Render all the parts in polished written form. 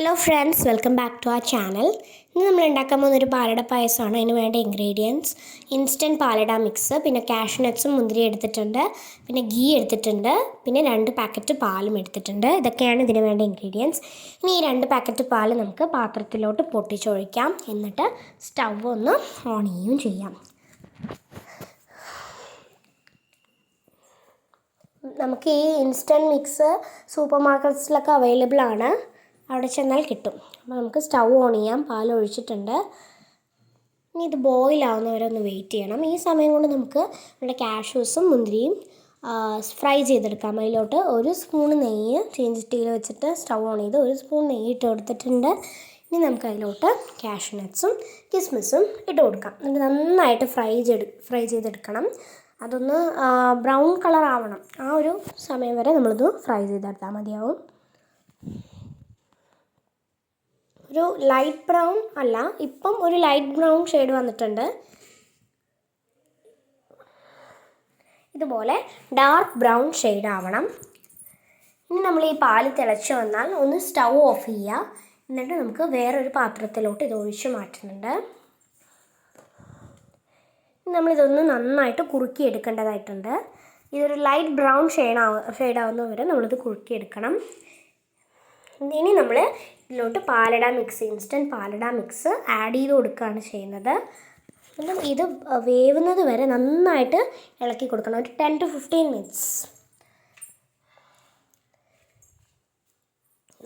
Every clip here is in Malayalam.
Hello friends, welcome back to our channel. ഇന്ന് നമ്മൾ ഉണ്ടാക്കാൻ പോകുന്ന ഒരു പാലട പായസമാണ്. അതിന് വേണ്ട ഇൻഗ്രീഡിയൻസ്: ഇൻസ്റ്റൻറ്റ് പാലട മിക്സ്, പിന്നെ കാഷ്നട്ട്സും മുന്തിരി എടുത്തിട്ടുണ്ട്, പിന്നെ ഗീ എടുത്തിട്ടുണ്ട്, പിന്നെ 2 പാക്കറ്റ് പാലും എടുത്തിട്ടുണ്ട്. ഇതൊക്കെയാണ് ഇതിന് വേണ്ട ഇൻഗ്രീഡിയൻസ്. ഇനി ഈ 2 പാക്കറ്റ് പാൽ നമുക്ക് പാത്രത്തിലോട്ട് പൊട്ടിച്ചൊഴിക്കാം. എന്നിട്ട് സ്റ്റവ് ഒന്ന് ഓൺ ചെയ്യുകയും ചെയ്യാം. നമുക്ക് ഈ ഇൻസ്റ്റൻറ്റ് മിക്സ് സൂപ്പർ മാർക്കറ്റ്സിലൊക്കെ അവൈലബിൾ ആണ്. അവിടെ ചെന്നാൽ കിട്ടും. അപ്പോൾ നമുക്ക് സ്റ്റൗ ഓൺ ചെയ്യാം. പാൽ ഒഴിച്ചിട്ടുണ്ട്. ഇനി ഇത് ബോയിലാവുന്നവരെ ഒന്ന് വെയിറ്റ് ചെയ്യണം. ഈ സമയം കൊണ്ട് നമുക്ക് നമ്മുടെ കാഷ്യൂസും മുന്തിരിയും ഫ്രൈ ചെയ്തെടുക്കാം. അതിലോട്ട് 1 സ്പൂൺ നെയ്യ് ചീനച്ചട്ടിയിൽ വെച്ചിട്ട് സ്റ്റൗ ഓൺ ചെയ്ത് 1 സ്പൂൺ നെയ്യ് ഇട്ട് കൊടുത്തിട്ടുണ്ട്. ഇനി നമുക്ക് അതിലോട്ട് കാഷ്നട്ട്സും കിസ്മിസും ഇട്ട് കൊടുക്കാം. എന്നിട്ട് നന്നായിട്ട് ഫ്രൈ ചെയ്തെടുക്കണം. അതൊന്ന് ബ്രൗൺ കളർ ആവണം. ആ ഒരു സമയം വരെ നമ്മളിത് ഫ്രൈ ചെയ്തെടുത്താൽ മതിയാവും. ഒരു ലൈറ്റ് ബ്രൗൺ അല്ല, ഇപ്പം ഒരു ലൈറ്റ് ബ്രൗൺ ഷെയ്ഡ് വന്നിട്ടുണ്ട്. ഇതുപോലെ ഡാർക്ക് ബ്രൗൺ ഷെയ്ഡ് ആവണം. ഇനി നമ്മൾ ഈ പാല് തിളച്ച് വന്നാൽ ഒന്ന് സ്റ്റൗ ഓഫ് ചെയ്യുക. എന്നിട്ട് നമുക്ക് വേറൊരു പാത്രത്തിലോട്ട് ഇത് ഒഴിച്ച് മാറ്റുന്നുണ്ട്. നമ്മളിതൊന്ന് നന്നായിട്ട് കുറുക്കി എടുക്കേണ്ടതായിട്ടുണ്ട്. ഇതൊരു ലൈറ്റ് ബ്രൗൺ ഷെയ്ഡാവുന്ന വരെ നമ്മളിത് കുറുക്കിയെടുക്കണം. ഇനി നമ്മൾ ഇതിലോട്ട് പാലട മിക്സ്, ഇൻസ്റ്റൻറ്റ് പാലട മിക്സ് ആഡ് ചെയ്ത് കൊടുക്കുകയാണ് ചെയ്യുന്നത്. എന്നിട്ട് ഇത് വേവുന്നത് വരെ നന്നായിട്ട് ഇളക്കി കൊടുക്കണം. ഒരു 10 to 15 മിനിറ്റ്സ്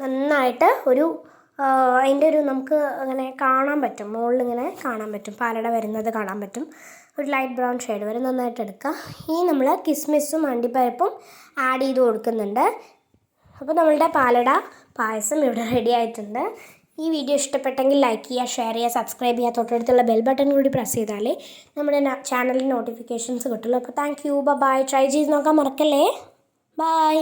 നന്നായിട്ട് അതിൻ്റെ ഒരു നമുക്ക് അങ്ങനെ കാണാൻ പറ്റും, മുകളിലിങ്ങനെ കാണാൻ പറ്റും, പാലട വരുന്നത് കാണാൻ പറ്റും. ഒരു ലൈറ്റ് ബ്രൗൺ ഷെയ്ഡ് വരെ നന്നായിട്ട് എടുക്കുക. ഇനി നമ്മൾ കിസ്മിസും അണ്ടിപ്പരിപ്പും ആഡ് ചെയ്ത് കൊടുക്കുന്നുണ്ട്. അപ്പോൾ നമ്മളുടെ പാലട പായസം ഇവിടെ റെഡി ആയിട്ടുണ്ട്. ഈ വീഡിയോ ഇഷ്ടപ്പെട്ടെങ്കിൽ ലൈക്ക് ചെയ്യുക, ഷെയർ ചെയ്യുക, സബ്സ്ക്രൈബ് ചെയ്യുക. തൊട്ടടുത്തുള്ള ബെൽ ബട്ടൺ കൂടി പ്രസ് ചെയ്താലേ നമ്മുടെ ചാനലിൽ നോട്ടിഫിക്കേഷൻസ് കിട്ടുള്ളൂ. അപ്പോൾ താങ്ക് യു, ബൈ. ട്രൈ ചെയ്ത് നോക്കാൻ മറക്കല്ലേ. ബൈ.